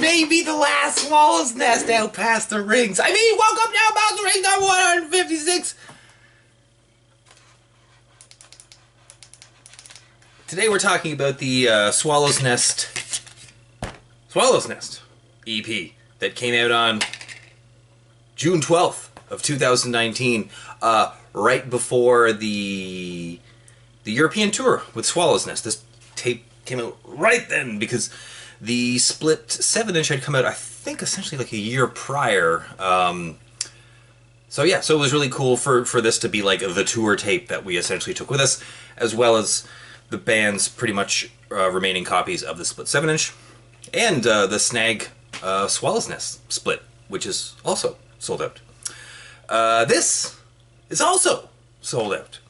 may be the last Swallow's Nest out past the rings. I mean, welcome down past the rings number 156. Today we're talking about the Swallow's Nest EP that came out on June 12th of 2019, right before the European tour with Swallow's Nest. This tape came out right then because the split 7-inch had come out, I think, essentially like a year prior. So yeah, so it was really cool for this to be like the tour tape that we essentially took with us, as well as the band's pretty much remaining copies of the split 7-inch and the Snag Swallow's Nest split, which is also sold out. This is also sold out.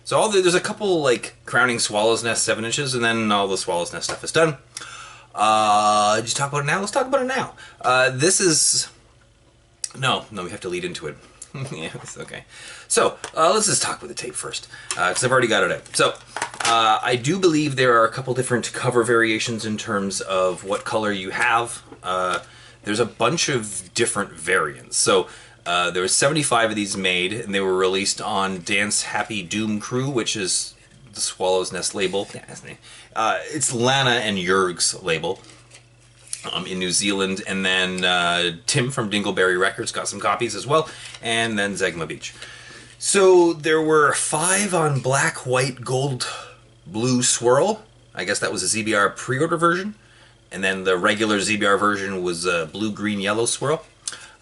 So there's a couple like crowning Swallow's Nest 7-inches, and then all the Swallow's Nest stuff is done. Just talk about it now. Let's talk about it now. This is no, we have to lead into it. Yeah, it's okay. So let's just talk about the tape first, because I've already got it out. So I do believe there are a couple different cover variations in terms of what color you have. There's a bunch of different variants. So there were 75 of these made, and they were released on Dance Happy Doom Crew, which is the Swallow's Nest label. It's Lana and Jörg's label in New Zealand, and then Tim from Dingleberry Records got some copies as well, and then Zegema Beach. So there were 5 on black, white, gold, blue swirl. I guess that was a ZBR pre-order version, and then the regular ZBR version was blue, green, yellow swirl.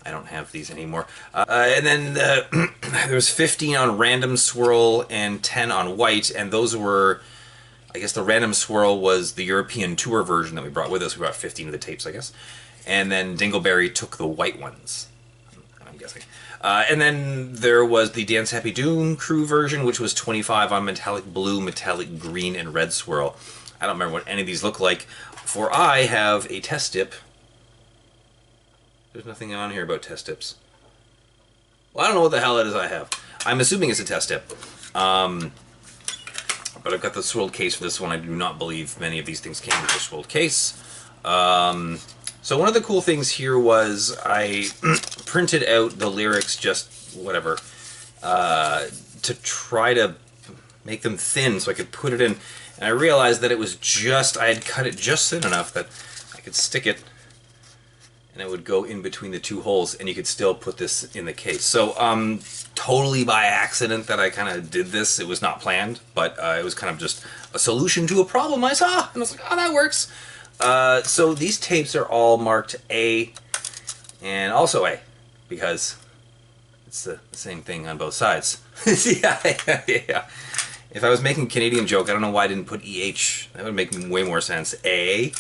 I don't have these anymore. And then there was 15 on random swirl and 10 on white, and those were, I guess the random swirl was the European tour version that we brought with us. We brought 15 of the tapes, I guess. And then Dingleberry took the white ones, I'm guessing. And then there was the Dance Happy Doom Crew version, which was 25 on metallic blue, metallic green, and red swirl. I don't remember what any of these look like, for I have a test dip. There's nothing on here about test dips. Well, I don't know what the hell it is I have. I'm assuming it's a test dip. But I've got the swirled case for this one. I do not believe many of these things came with a swirled case. So one of the cool things here was I printed out the lyrics, just whatever, to try to make them thin so I could put it in. And I realized that it was just, I had cut it just thin enough that I could stick it and it would go in between the 2 holes, and you could still put this in the case. So, totally by accident that I kind of did this. It was not planned, but it was kind of just a solution to a problem I saw, and I was like, oh, that works. So these tapes are all marked A and also A, because it's the same thing on both sides. Yeah. If I was making a Canadian joke, I don't know why I didn't put EH. That would make way more sense. A,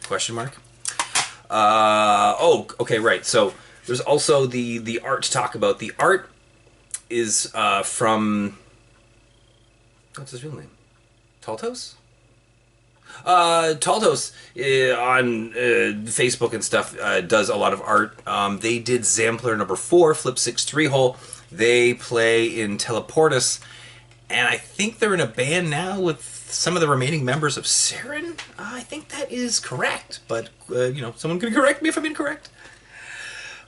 question mark. Oh, okay, right. So there's also the art to talk about. The art is from, what's his real name? Taltos? Taltos on Facebook and stuff does a lot of art. They did Zampler number 4, Flip 6 3-hole. They play in Teleportus, and I think they're in a band now with some of the remaining members of Sarin. I think that is correct, but you know, someone can correct me if I'm incorrect.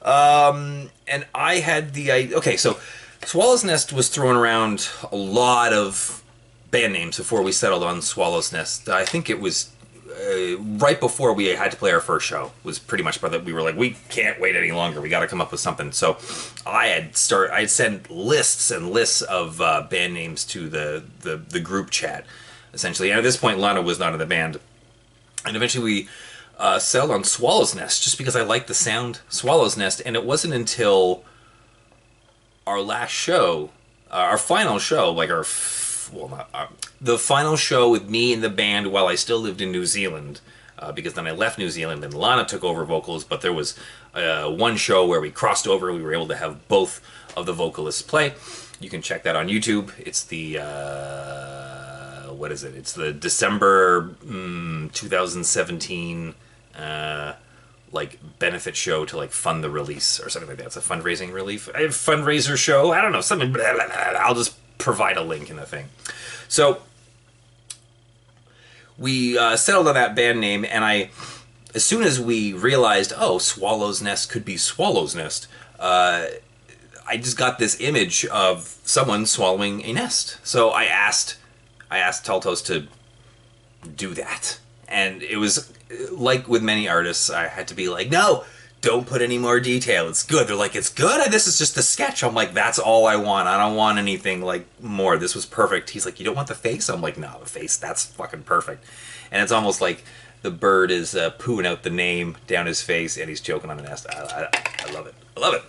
And I had the okay. So Swallow's Nest was throwing around a lot of band names before we settled on Swallow's Nest. I think it was right before we had to play our first show. Was pretty much that we were like, we can't wait any longer. We got to come up with something. So I had sent lists and lists of band names to the group chat, essentially. And at this point, Lana was not in the band. And eventually we settled on Swallow's Nest, just because I liked the sound Swallow's Nest. And it wasn't until our last show, our final show, like the final show with me and the band while I still lived in New Zealand, because then I left New Zealand and Lana took over vocals, but there was one show where we crossed over. We were able to have both of the vocalists play. You can check that on YouTube. It's the what is it? It's the December 2017 like benefit show to like fund the release or something like that. It's a fundraiser show. I don't know, something. Blah, blah, blah. I'll just provide a link in the thing. So we settled on that band name, and I as soon as we realized, oh, Swallow's Nest could be Swallow's Nest, I just got this image of someone swallowing a nest. So I asked Teltos to do that. And it was like with many artists, I had to be like, no, don't put any more detail. It's good. They're like, it's good? This is just a sketch. I'm like, that's all I want. I don't want anything like more. This was perfect. He's like, you don't want the face? I'm like, no, the face, that's fucking perfect. And it's almost like the bird is pooing out the name down his face and he's choking on a nest. I love it. I love it.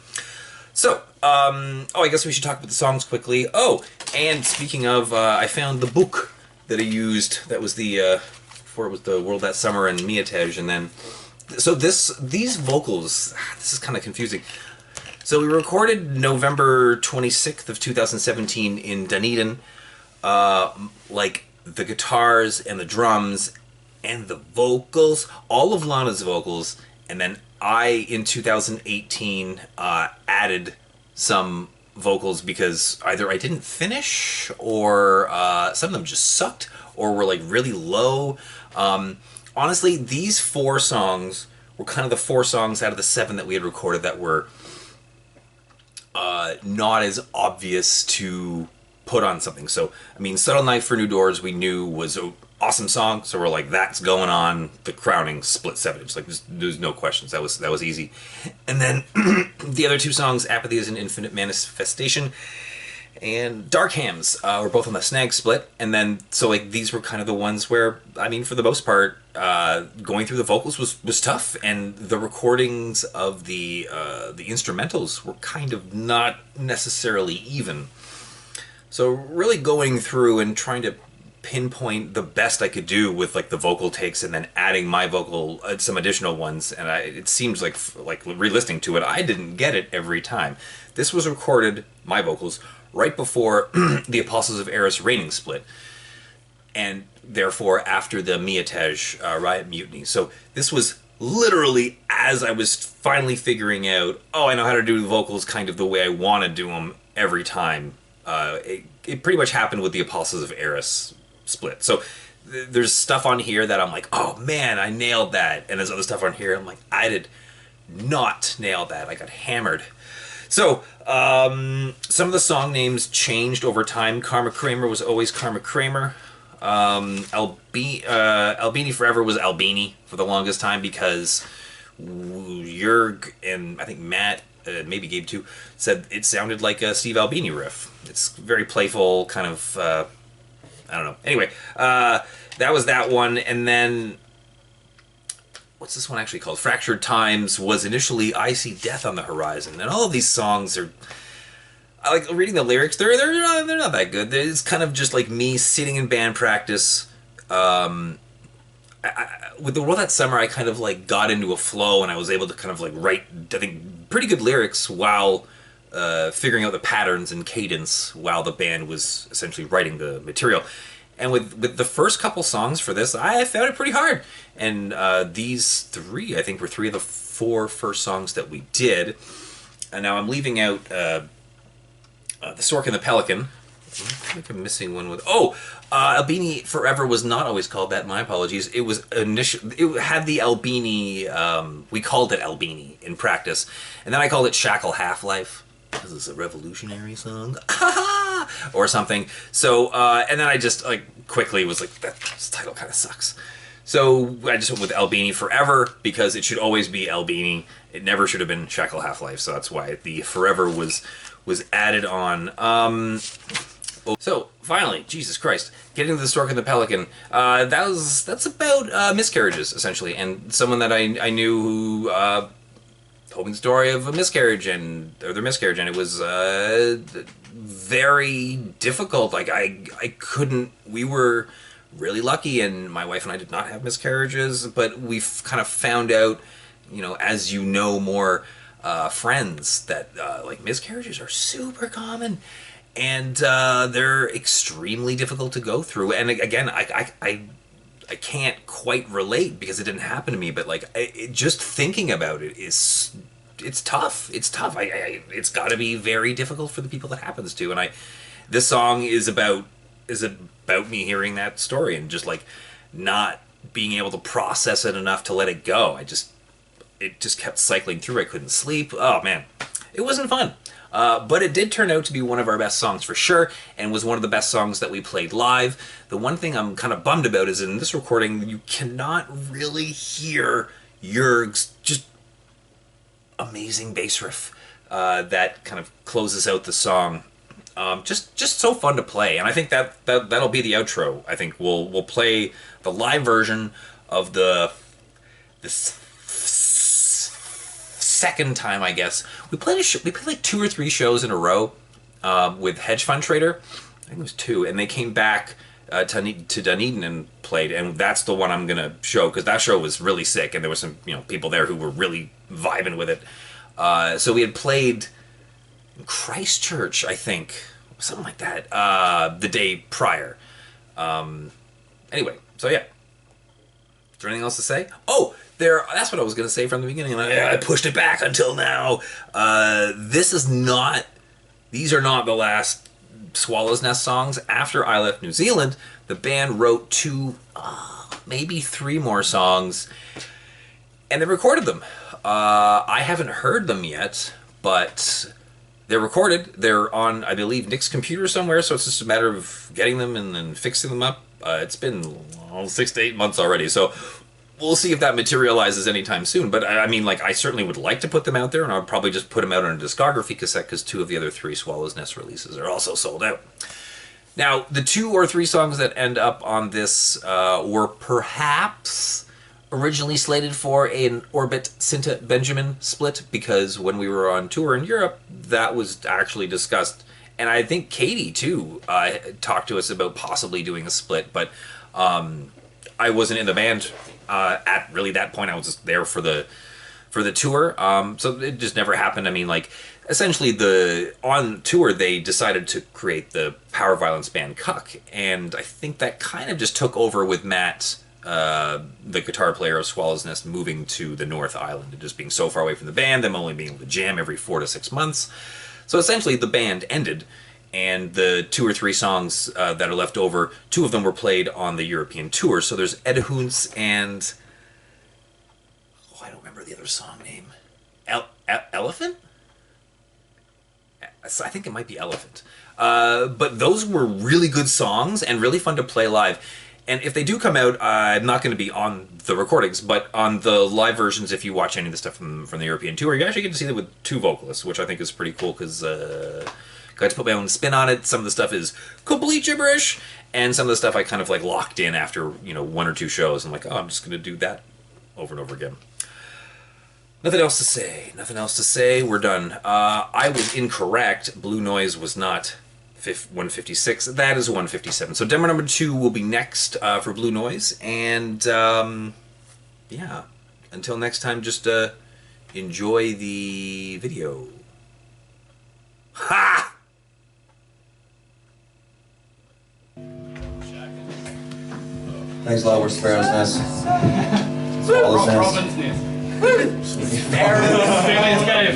So, I guess we should talk about the songs quickly. Oh, and speaking of, I found the book that I used. That was the, before it was the World That Summer and Miatej, and then, so these vocals, this is kind of confusing. So we recorded November 26th of 2017 in Dunedin, like the guitars and the drums and the vocals, all of Lana's vocals, and then I, in 2018, added some vocals because either I didn't finish, or some of them just sucked, or were like really low. Honestly, these 4 songs were kind of the 4 songs out of the 7 that we had recorded that were not as obvious to put on something. So, I mean, Subtle Knife for New Doors we knew was an awesome song, so we're like, that's going on the crowning split 7-inch. Like, there's no questions. That was easy. And then the other 2 songs, Apathy is an Infinite Manifestation and Dark Hams, were both on the snag split. And then, so like, these were kind of the ones where, I mean, for the most part, going through the vocals was tough, and the recordings of the instrumentals were kind of not necessarily even. So really going through and trying to pinpoint the best I could do with like the vocal takes, and then adding my vocal, some additional ones, and it seems like re-listening to it, I didn't get it every time. This was recorded, my vocals, right before the Apostles of Eris Reigning split, and therefore after the Miatej Riot Mutiny. So this was literally as I was finally figuring out, oh, I know how to do the vocals kind of the way I want to do them every time. It pretty much happened with the Apostles of Eris split. So there's stuff on here that I'm like, oh man, I nailed that. And there's other stuff on here I'm like, I did not nail that. I got hammered. So some of the song names changed over time. Karma Kramer was always Karma Kramer. Albini Forever was Albini for the longest time because Jurg and I think Matt, maybe Gabe too, said it sounded like a Steve Albini riff. It's very playful, kind of, I don't know. Anyway, that was that one, and then, what's this one actually called? Fractured Times was initially I See Death on the Horizon, and all of these songs are, I like reading the lyrics, they're not that good. It's kind of just like me sitting in band practice. With the World That Summer, I kind of like got into a flow, and I was able to kind of like write, I think, pretty good lyrics while figuring out the patterns and cadence while the band was essentially writing the material. And with the first couple songs for this, I found it pretty hard. And these 3, I think, were 3 of the 4 first songs that we did. And now I'm leaving out the Stork and the Pelican. I think I'm missing one with... Oh! Albini Forever was not always called that. My apologies. It was it had the Albini... we called it Albini in practice. And then I called it Shackle Half-Life. This is a revolutionary song. Or something. So, and then I just, like, quickly was like, this title kind of sucks. So I just went with Albini Forever because it should always be Albini. It never should have been Shackle Half-Life. So that's why the Forever was added on. So finally, Jesus Christ, getting to the Stork and the Pelican. That's about miscarriages essentially, and someone that I knew who told me the story of a miscarriage and their miscarriage, and it was very difficult. Like I couldn't. We were really lucky, and my wife and I did not have miscarriages, but we've kind of found out, as you know more friends, that like miscarriages are super common. And they're extremely difficult to go through. And again, I can't quite relate because it didn't happen to me. But like, just thinking about it it's tough. It's tough. It's got to be very difficult for the people that happens to. And this song is about me hearing that story and just like not being able to process it enough to let it go. It just kept cycling through. I couldn't sleep. Oh man, it wasn't fun. But it did turn out to be one of our best songs for sure, and was one of the best songs that we played live. The one thing I'm kind of bummed about is in this recording, you cannot really hear Jörg's just amazing bass riff that kind of closes out the song. Just so fun to play, and I think that'll be the outro. I think we'll play the live version of this second time, I guess. We played like 2 or 3 shows in a row with Hedge Fund Trader. I think it was 2, and they came back to Dunedin and played, and that's the one I'm gonna show because that show was really sick, and there was some people there who were really vibing with it. So we had played Christchurch, I think, something like that, the day prior. Anyway, so yeah. Is there anything else to say? Oh, that's what I was going to say from the beginning, and I pushed it back until now. These are not the last Swallow's Nest songs. After I left New Zealand, the band wrote 2, maybe 3 more songs, and they recorded them. I haven't heard them yet, but they're recorded. They're on, I believe, Nick's computer somewhere, so it's just a matter of getting them and then fixing them up. It's been 6 to 8 months already, so we'll see if that materializes anytime soon. But I mean, like, I certainly would like to put them out there, and I'll probably just put them out on a discography cassette because 2 of the other 3 Swallow's Nest releases are also sold out. Now, the 2 or 3 songs that end up on this were perhaps originally slated for an Orbit Cinta Benjamin split, because when we were on tour in Europe, that was actually discussed. And I think Katie, too, talked to us about possibly doing a split, but I wasn't in the band at really that point. I was just there for the tour, so it just never happened. I mean, like, essentially, on tour, they decided to create the power violence band Cuck, and I think that kind of just took over with Matt, the guitar player of Swallow's Nest, moving to the North Island and just being so far away from the band, them only being able to jam every 4 to 6 months. So essentially the band ended, and the 2 or 3 songs that are left over, 2 of them were played on the European tour. So there's Ed Hoons and... I don't remember the other song name. Elephant? I think it might be Elephant. But those were really good songs and really fun to play live. And if they do come out, I'm not going to be on the recordings, but on the live versions, if you watch any of the stuff from the European tour, you actually get to see them with 2 vocalists, which I think is pretty cool, because got to put my own spin on it. Some of the stuff is complete gibberish, and some of the stuff I kind of like locked in after 1 or 2 shows. I'm like, oh, I'm just going to do that over and over again. Nothing else to say. Nothing else to say. We're done. I was incorrect. Blue Noise was not 156. That is 157. So demo number 2 will be next for Blue Noise. And yeah, until next time, just enjoy the video. Ha! Thanks a lot, we're Sparrow's Nest. Swallow's Nest. Aliens Cave.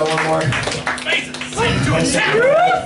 got one more. Amazing. Send to attack.